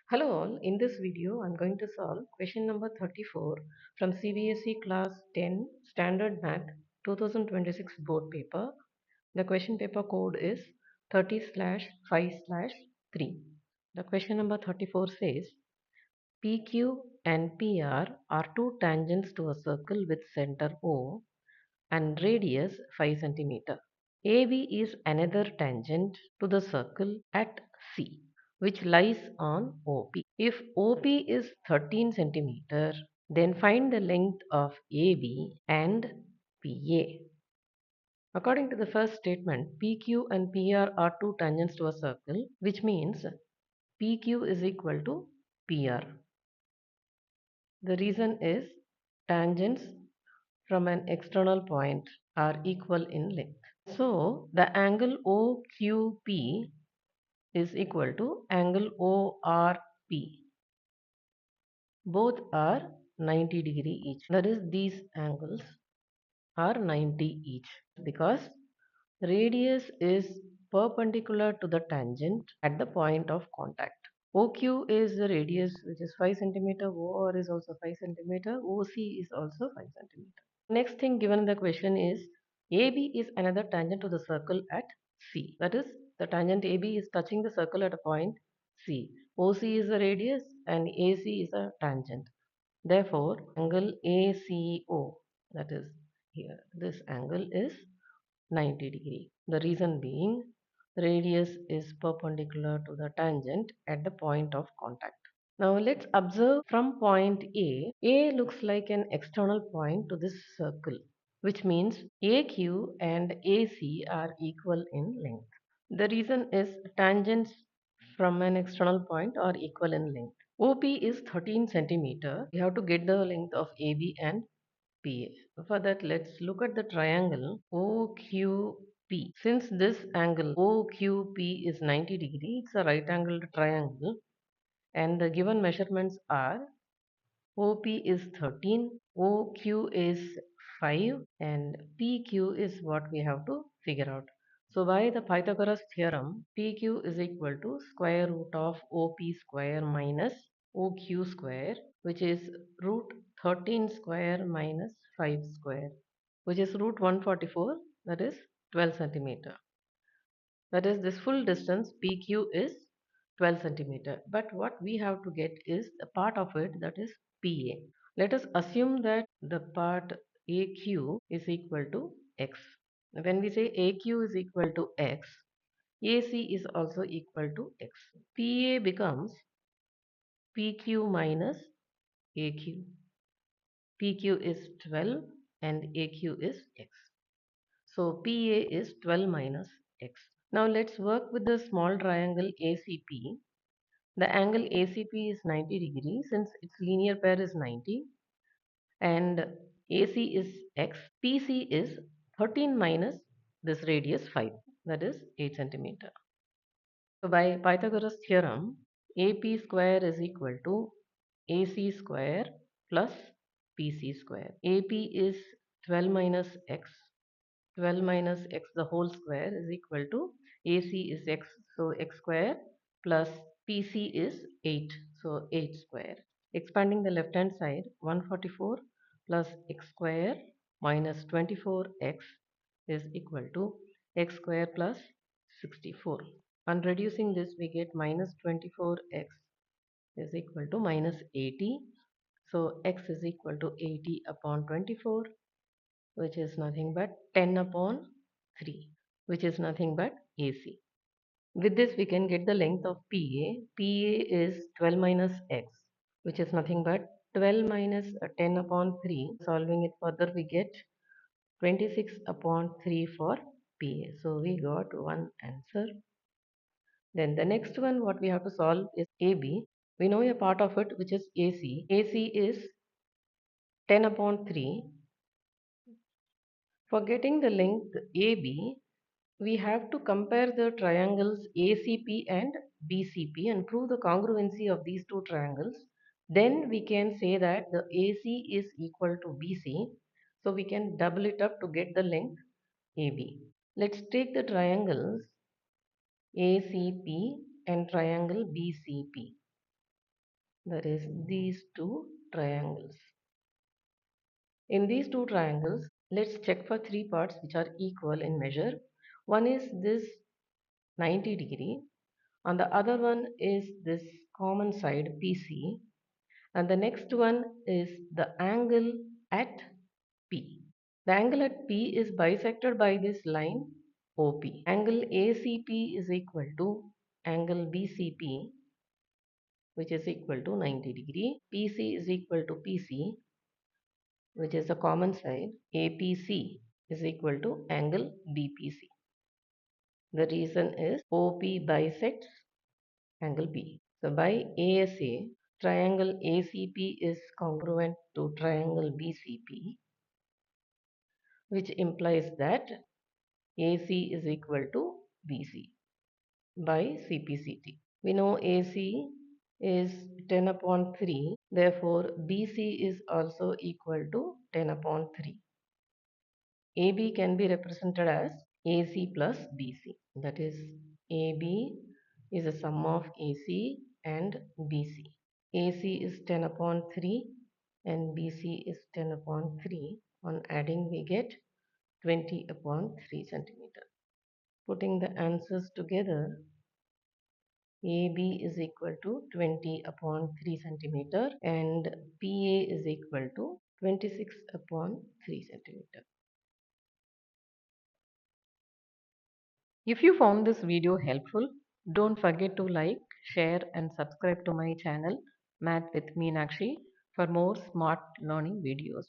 Hello all, in this video I'm going to solve question number 34 from CBSE class 10 standard math 2026 board paper. The question paper code is 30/5/3. The question number 34 says PQ and PR are two tangents to a circle with center O and radius 5 centimeter. AB is another tangent to the circle at C, which lies on OP. If OP is 13 centimeter, then find the length of AB and PA. According to the first statement, PQ and PR are two tangents to a circle, which means PQ is equal to PR. The reason is tangents from an external point are equal in length. So the angle OQP is equal to angle ORP. Both are 90 degree each. That is, these angles are 90 each because radius is perpendicular to the tangent at the point of contact. OQ is the radius which is 5 centimeter, OR is also 5 centimeter, OC is also 5 centimeter. Next thing given in the question is AB is another tangent to the circle at C. That is, the tangent AB is touching the circle at a point C. OC is the radius and AC is a tangent. Therefore, angle ACO, that is here, this angle is 90 degree. The reason being radius is perpendicular to the tangent at the point of contact. Now let's observe from point A. A looks like an external point to this circle, which means AQ and AC are equal in length. The reason is tangents from an external point are equal in length. OP is 13 centimeter. We have to get the length of AB and PA. For that, let's look at the triangle OQP. Since this angle OQP is 90 degree, it's a right angled triangle and the given measurements are OP is 13, OQ is 5 and PQ is what we have to figure out. So by the Pythagoras theorem, PQ is equal to square root of OP square minus OQ square, which is root 13 square minus 5 square, which is root 144, that is 12 centimeter. That is, this full distance PQ is 12 centimeter. But what we have to get is a part of it, that is PA. Let us assume that the part AQ is equal to X. When we say AQ is equal to X, AC is also equal to X. PA becomes PQ minus AQ. PQ is 12 and AQ is X. So PA is 12 minus X. Now let's work with the small triangle ACP. The angle ACP is 90 degrees since its linear pair is 90 and AC is X. PC is 13 minus this radius 5, that is 8 centimeter. So by Pythagoras theorem, AP square is equal to AC square plus PC square. AP is 12 minus X. 12 minus x the whole square is equal to AC is x, so x square plus PC is 8, so 8 square. Expanding the left hand side, 144 plus x square minus 24x is equal to x square plus 64. On reducing this, we get minus 24x is equal to minus 80. So x is equal to 80 upon 24, which is nothing but 10 upon 3, which is nothing but AC. With this, we can get the length of PA. PA is 12 minus x, which is nothing but 12 minus 10 upon 3. Solving it further, we get 26 upon 3 for PA. So we got one answer. Then the next one, what we have to solve is AB. We know a part of it, which is AC. AC is 10 upon 3. For getting the length AB, we have to compare the triangles ACP and BCP and prove the congruency of these two triangles. Then we can say that the AC is equal to BC. So we can double it up to get the length AB. Let's take the triangles ACP and triangle BCP. That is these two triangles. In these two triangles, let's check for three parts which are equal in measure. One is this 90 degree, and the other one is this common side PC, and the next one is the angle at P. The angle at P is bisected by this line OP. Angle ACP is equal to angle BCP, which is equal to 90 degree. PC is equal to PC, which is the common side. APC is equal to angle BPC. The reason is OP bisects angle B. So by ASA, triangle ACP is congruent to triangle BCP, which implies that AC is equal to BC by CPCT. We know AC is 10 upon 3, therefore BC is also equal to 10 upon 3. AB can be represented as AC plus BC. That is, AB is a sum of AC and BC. AC is 10 upon 3 and BC is 10 upon 3. On adding, we get 20 upon 3 centimeter. Putting the answers together, AB is equal to 20 upon 3 centimeter and PA is equal to 26 upon 3 centimeter. If you found this video helpful, don't forget to like, share and subscribe to my channel Math with Meenakshi for more smart learning videos.